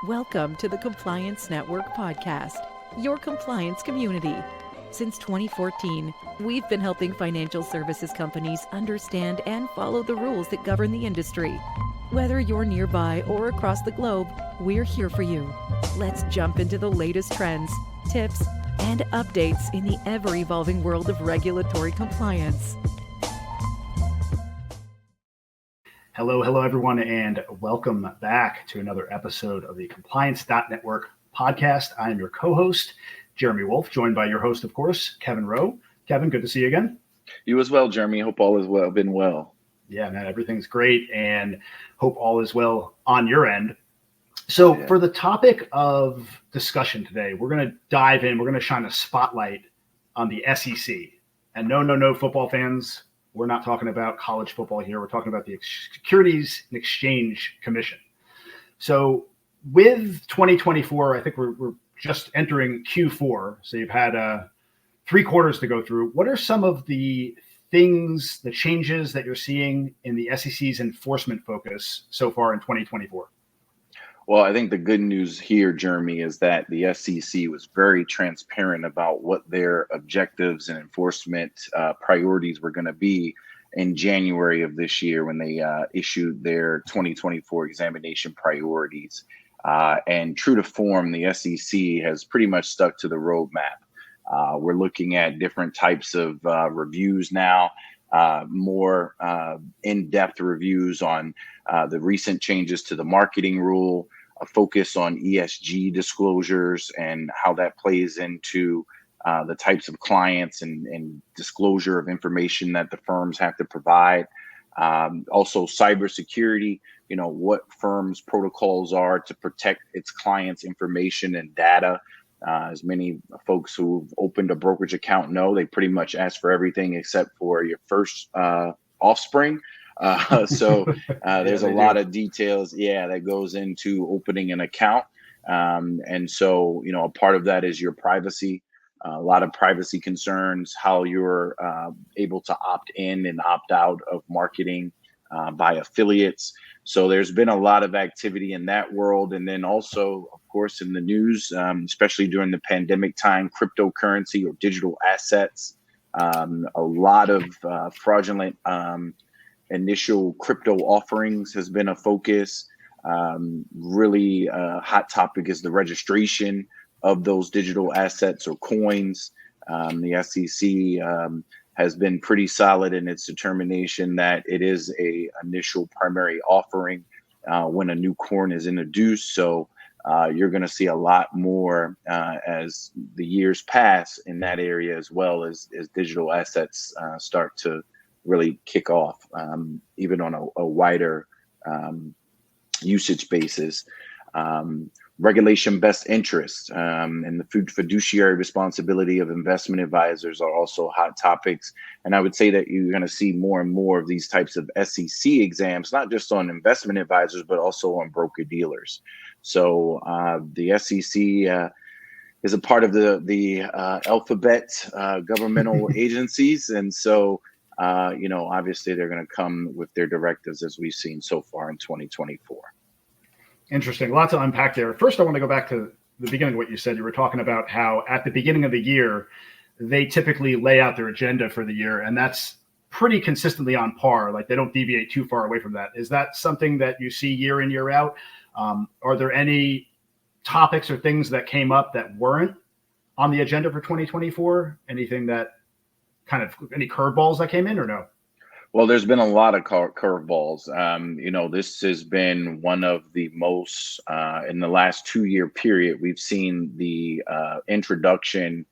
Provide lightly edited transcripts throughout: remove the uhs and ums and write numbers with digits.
Welcome to the Compliance Network podcast, your compliance community. Since 2014, we've been helping financial services companies understand and follow the rules that govern the industry. Whether you're nearby or across the globe, we're here for you. Let's jump into the latest trends, tips, and updates in the ever-evolving world of regulatory compliance. Hello, everyone, and welcome back to another episode of the Compliance.Network podcast. I am your co-host, Jeremy Wolf, joined by your host, of course, Kevin Rowe. Kevin, good to see you again. You as well, Jeremy. Hope all is well. Been well. Yeah, man, everything's great, and hope all is well on your end. So for the topic of discussion today, we're going to dive in. We're going to shine a spotlight on the SEC. And no, football fans, we're not talking about college football here. We're talking about the Securities and Exchange Commission. So with 2024, I think we're just entering Q4. So you've had 3 quarters to go through. What are some of the things, the changes that you're seeing in the SEC's enforcement focus so far in 2024? Well, I think the good news here, Jeremy, is that the SEC was very transparent about what their objectives and enforcement priorities were going to be in January of this year when they issued their 2024 examination priorities. And true to form, the SEC has pretty much stuck to the roadmap. We're looking at different types of reviews now, more in-depth reviews on the recent changes to the marketing rule, a focus on ESG disclosures and how that plays into the types of clients and disclosure of information that the firms have to provide. Also, cybersecurity, what firms' protocols are to protect its clients' information and data. As many folks who've opened a brokerage account know, they pretty much ask for everything except for your first offspring. So there's a lot of details, that goes into opening an account. And so, a part of that is your privacy, a lot of privacy concerns, how you're able to opt in and opt out of marketing by affiliates. So there's been a lot of activity in that world. And then also, of course, in the news, especially during the pandemic time, cryptocurrency or digital assets, a lot of fraudulent initial crypto offerings has been a focus. Really hot topic is the registration of those digital assets or coins. The SEC has been pretty solid in its determination that it is a initial primary offering when a new coin is introduced. So you're going to see a lot more as the years pass in that area, as well as digital assets start to really kick off, even on a wider usage basis. Regulation best interest and the fiduciary responsibility of investment advisors are also hot topics. And I would say that you're going to see more and more of these types of SEC exams, not just on investment advisors, but also on broker dealers. So the SEC is a part of the alphabet governmental agencies. And so obviously they're going to come with their directives as we've seen so far in 2024. Interesting. Lots to unpack there. First, I want to go back to the beginning of what you said. You were talking about how at the beginning of the year, they typically lay out their agenda for the year, and that's pretty consistently on par. Like they don't deviate too far away from that. Is that something that you see year in, year out? Are there any topics or things that came up that weren't on the agenda for 2024? Anything that kind of any curveballs that came in or no? Well, there's been a lot of curveballs. This has been one of the most, in the last 2-year period, we've seen the introduction,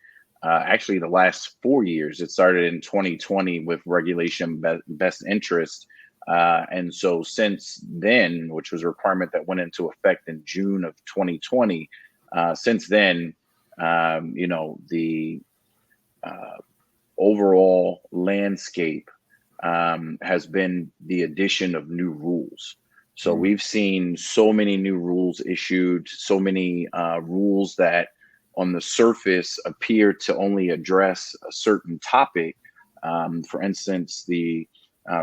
actually the last 4 years. It started in 2020 with regulation best interest. And so since then, which was a requirement that went into effect in June of 2020, since then, the overall landscape has been the addition of new rules. So we've seen so many new rules issued, so many rules that on the surface appear to only address a certain topic. For instance, the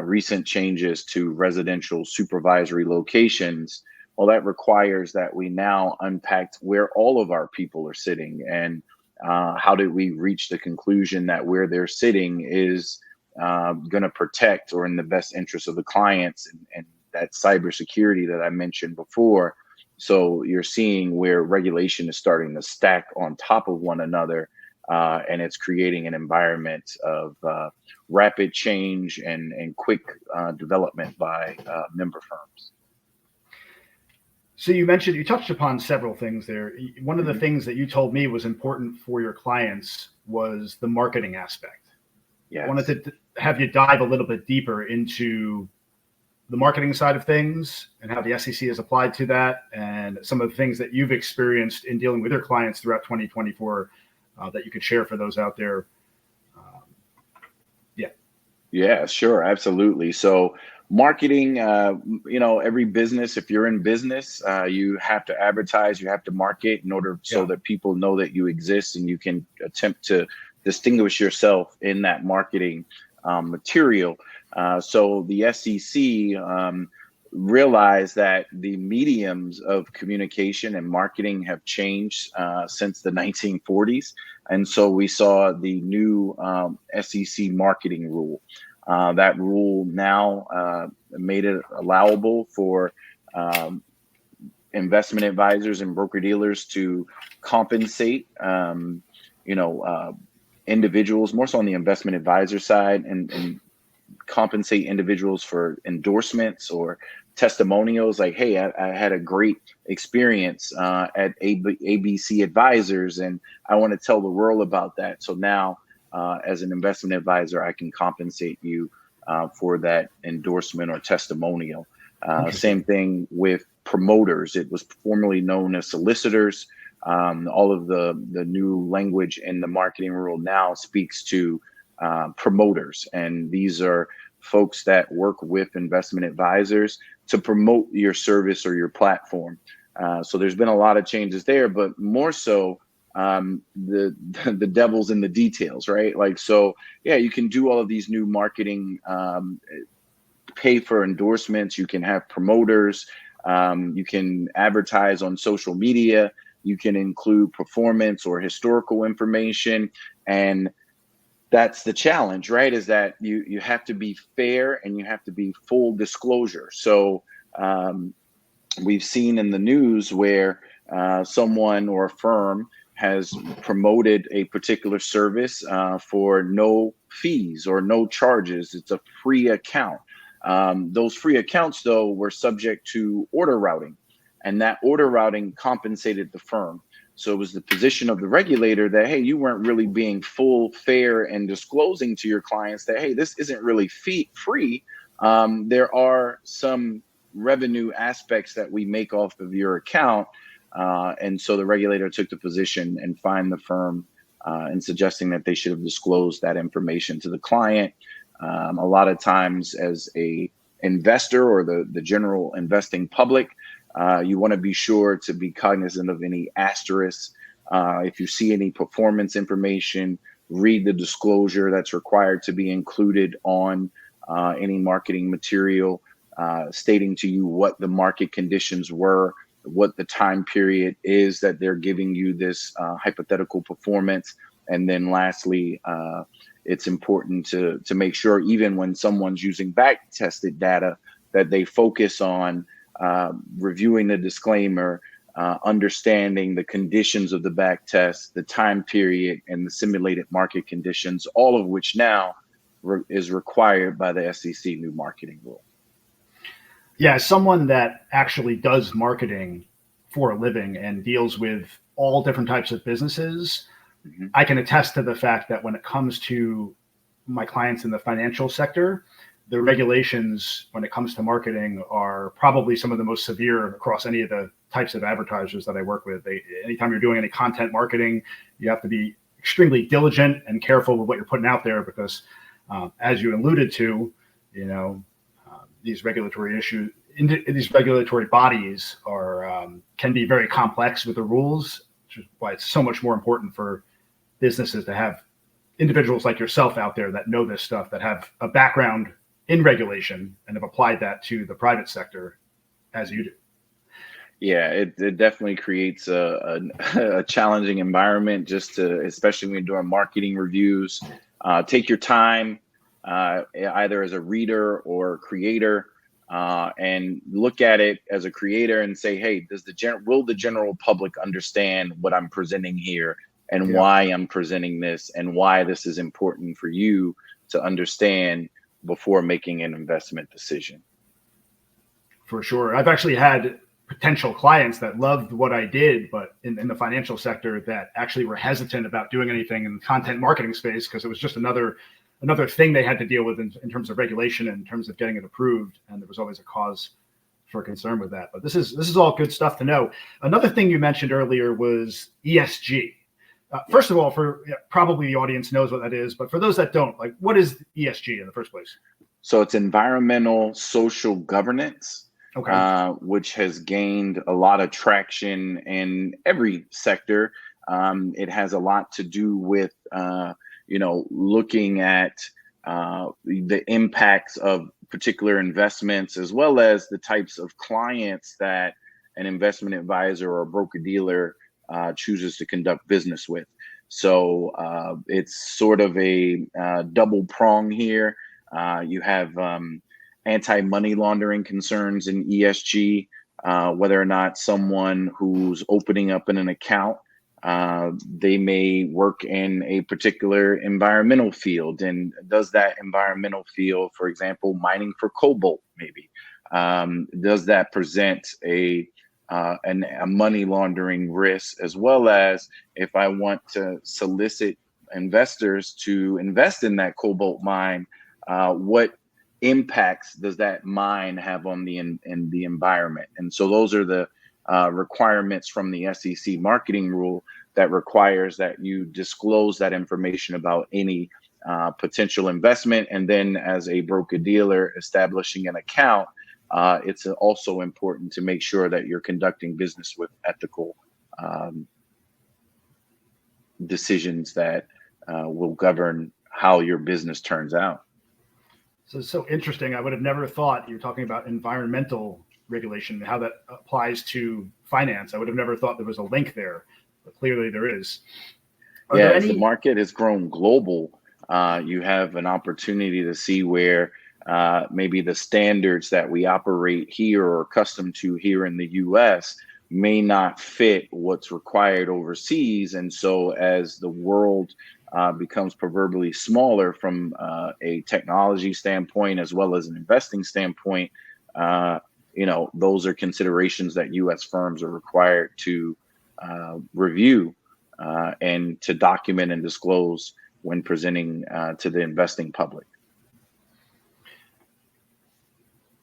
recent changes to residential supervisory locations Well, that requires that we now unpack where all of our people are sitting, and how did we reach the conclusion that where they're sitting is going to protect or in the best interest of the clients, and that cybersecurity that I mentioned before. So you're seeing where regulation is starting to stack on top of one another, and it's creating an environment of rapid change and quick development by member firms. So you touched upon several things there. One of the things that you told me was important for your clients was the marketing aspect. Yes. I wanted to have you dive a little bit deeper into the marketing side of things and how the SEC has applied to that, and some of the things that you've experienced in dealing with your clients throughout 2024 that you could share for those out there. Yeah, sure. Absolutely. So marketing, every business, if you're in business, you have to advertise, you have to market in order so that people know that you exist, and you can attempt to distinguish yourself in that marketing material. So the SEC realized that the mediums of communication and marketing have changed since the 1940s. And so we saw the new SEC marketing rule. That rule now made it allowable for investment advisors and broker dealers to compensate, individuals, more so on the investment advisor side, and compensate individuals for endorsements or testimonials, like, hey, I had a great experience at ABC Advisors, and I want to tell the world about that. So now, as an investment advisor, I can compensate you for that endorsement or testimonial. Same thing with promoters. It was formerly known as solicitors. All of the new language in the marketing rule now speaks to promoters, and these are folks that work with investment advisors to promote your service or your platform. So there's been a lot of changes there, but more so the devil's in the details, right? Like, so yeah, you can do all of these new marketing, pay for endorsements, you can have promoters, you can advertise on social media, you can include performance or historical information. And that's the challenge, right? Is that you have to be fair and you have to be full disclosure. So we've seen in the news where someone or a firm has promoted a particular service for no fees or no charges. It's a free account. Those free accounts, though, were subject to order routing, and that order routing compensated the firm. So it was the position of the regulator that, hey, you weren't really being full, fair, and disclosing to your clients that, hey, this isn't really free. There are some revenue aspects that we make off of your account. And so the regulator took the position and fined the firm in suggesting that they should have disclosed that information to the client. A lot of times as a investor or the general investing public, you want to be sure to be cognizant of any asterisks. If you see any performance information, read the disclosure that's required to be included on any marketing material, stating to you what the market conditions were, what the time period is that they're giving you this hypothetical performance. And then lastly, it's important to make sure, even when someone's using back tested data, that they focus on reviewing the disclaimer, understanding the conditions of the back test, the time period, and the simulated market conditions, all of which now is required by the SEC new marketing rule. Yeah, as someone that actually does marketing for a living and deals with all different types of businesses, I can attest to the fact that when it comes to my clients in the financial sector, the regulations when it comes to marketing are probably some of the most severe across any of the types of advertisers that I work with. Anytime you're doing any content marketing, you have to be extremely diligent and careful with what you're putting out there, because as you alluded to, these regulatory issues, these regulatory bodies can be very complex with the rules, which is why it's so much more important for businesses to have individuals like yourself out there that know this stuff, that have a background in regulation and have applied that to the private sector as you do. Yeah, it definitely creates a challenging environment just to, especially when you're doing marketing reviews. Take your time, either as a reader or creator, and look at it as a creator and say, hey, will the general public understand what I'm presenting here and Yeah. why I'm presenting this and why this is important for you to understand before making an investment decision? For sure. I've actually had potential clients that loved what I did, but in the financial sector that actually were hesitant about doing anything in the content marketing space because it was just another thing they had to deal with in terms of regulation and in terms of getting it approved. And there was always a cause for concern with that. But this is all good stuff to know. Another thing you mentioned earlier was ESG. First of all, probably the audience knows what that is, but for those that don't, like, what is ESG in the first place? So it's environmental social governance. Okay. Which has gained a lot of traction in every sector. It has a lot to do with, looking at the impacts of particular investments, as well as the types of clients that an investment advisor or broker dealer chooses to conduct business with. So it's sort of a double prong here. You have anti-money laundering concerns in ESG, whether or not someone who's opening up in an account, they may work in a particular environmental field. And does that environmental field, for example, mining for cobalt, maybe, does that present a money laundering risk, as well as if I want to solicit investors to invest in that cobalt mine, what impacts does that mine have on the environment? And so those are the requirements from the SEC marketing rule that requires that you disclose that information about any potential investment. And then as a broker dealer establishing an account, it's also important to make sure that you're conducting business with ethical decisions that will govern how your business turns out. So it's so interesting. I would have never thought you're talking about environmental regulation, how that applies to finance. I would have never thought there was a link there, but clearly there is. As the market has grown global, you have an opportunity to see where maybe the standards that we operate here or accustomed to here in the US may not fit what's required overseas. And so as the world becomes proverbially smaller from a technology standpoint as well as an investing standpoint, those are considerations that U.S. firms are required to review and to document and disclose when presenting to the investing public.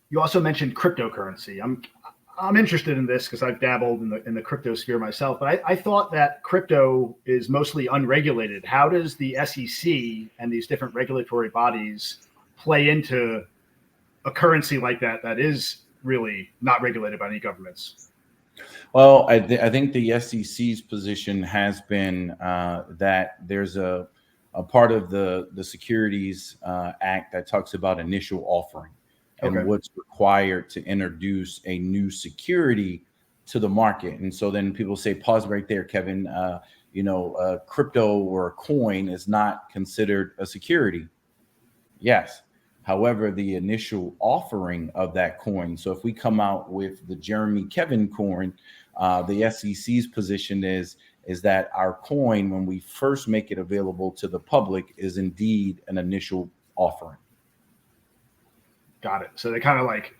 You also mentioned cryptocurrency. I'm interested in this because I've dabbled in the crypto sphere myself, but I thought that crypto is mostly unregulated. How does the SEC and these different regulatory bodies play into a currency like that is really not regulated by any governments? Well, I think the SEC's position has been that there's a part of the Securities Act that talks about initial offering. And what's required to introduce a new security to the market. And so then people say, pause right there, Kevin, crypto or a coin is not considered a security. Yes. However, the initial offering of that coin. So if we come out with the Jeremy Kevin coin, the SEC's position is that our coin, when we first make it available to the public, is indeed an initial offering. Got it. So they kind of like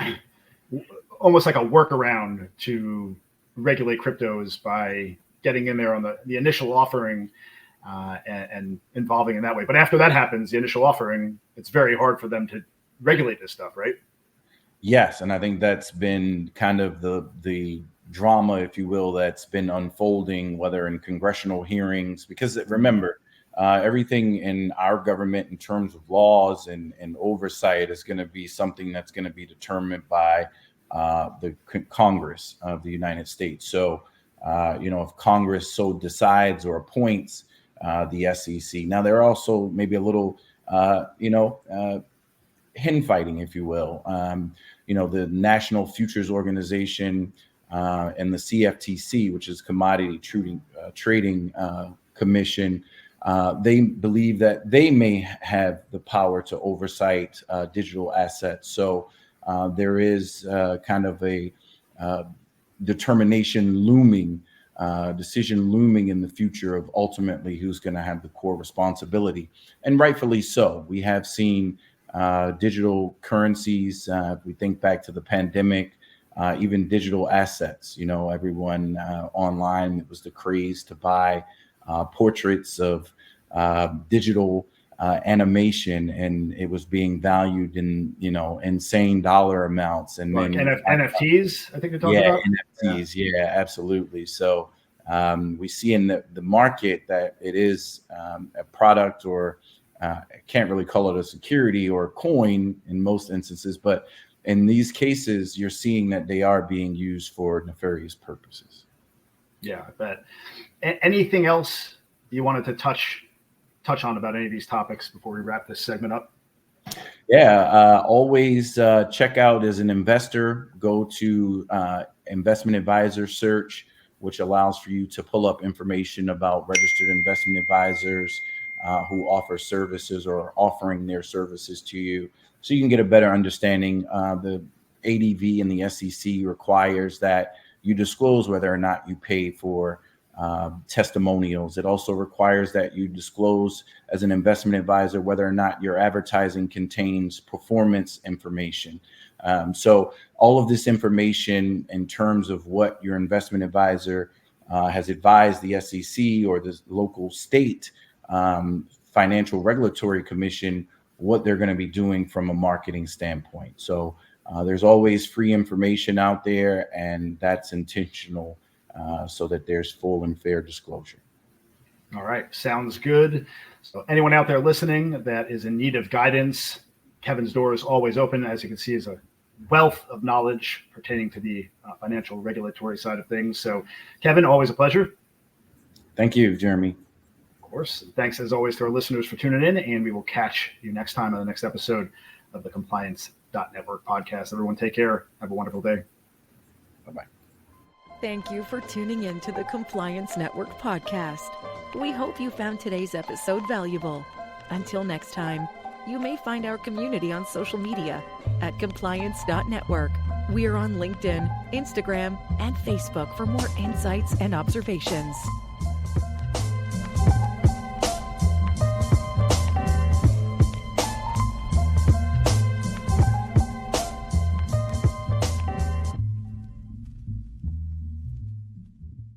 almost like a workaround to regulate cryptos by getting in there on the initial offering and involving in that way. But after that happens, the initial offering, it's very hard for them to regulate this stuff, right? Yes. And I think that's been kind of the drama, if you will, that's been unfolding, whether in congressional hearings, because remember, everything in our government in terms of laws and oversight is going to be something that's going to be determined by the Congress of the United States. So, if Congress so decides or appoints the SEC. Now, they're also maybe a little, hen fighting, if you will. The National Futures Organization and the CFTC, which is Commodity Trading Commission, they believe that they may have the power to oversight digital assets. So there is kind of a decision looming in the future of ultimately who's going to have the core responsibility, and rightfully so. We have seen digital currencies. If we think back to the pandemic, even digital assets. Everyone online, it was the craze to buy portraits of digital animation, and it was being valued in insane dollar amounts. And like then NFTs, I think you're talking about. NFTs, yeah, absolutely. So we see in the market that it is a product, or I can't really call it a security or a coin in most instances, but in these cases, you're seeing that they are being used for nefarious purposes. Yeah, I bet. Anything else you wanted to touch on about any of these topics before we wrap this segment up? Yeah, always check out as an investor, go to investment advisor search, which allows for you to pull up information about registered investment advisors who offer services or are offering their services to you, so you can get a better understanding. The ADV and the SEC requires that you disclose whether or not you pay for testimonials. It also requires that you disclose as an investment advisor whether or not your advertising contains performance information. So all of this information in terms of what your investment advisor has advised the SEC or the local state financial regulatory commission what they're going to be doing from a marketing standpoint. So there's always free information out there, and that's intentional so that there's full and fair disclosure. All right. Sounds good. So anyone out there listening that is in need of guidance, Kevin's door is always open. As you can see, is a wealth of knowledge pertaining to the financial regulatory side of things. So Kevin, always a pleasure. Thank you, Jeremy. Of course. Thanks as always to our listeners for tuning in, and we will catch you next time on the next episode of the Compliance.Network podcast. Everyone take care. Have a wonderful day. Bye-bye. Thank you for tuning in to the Compliance Network podcast. We hope you found today's episode valuable. Until next time, you may find our community on social media at Compliance.Network. We are on LinkedIn, Instagram, and Facebook for more insights and observations.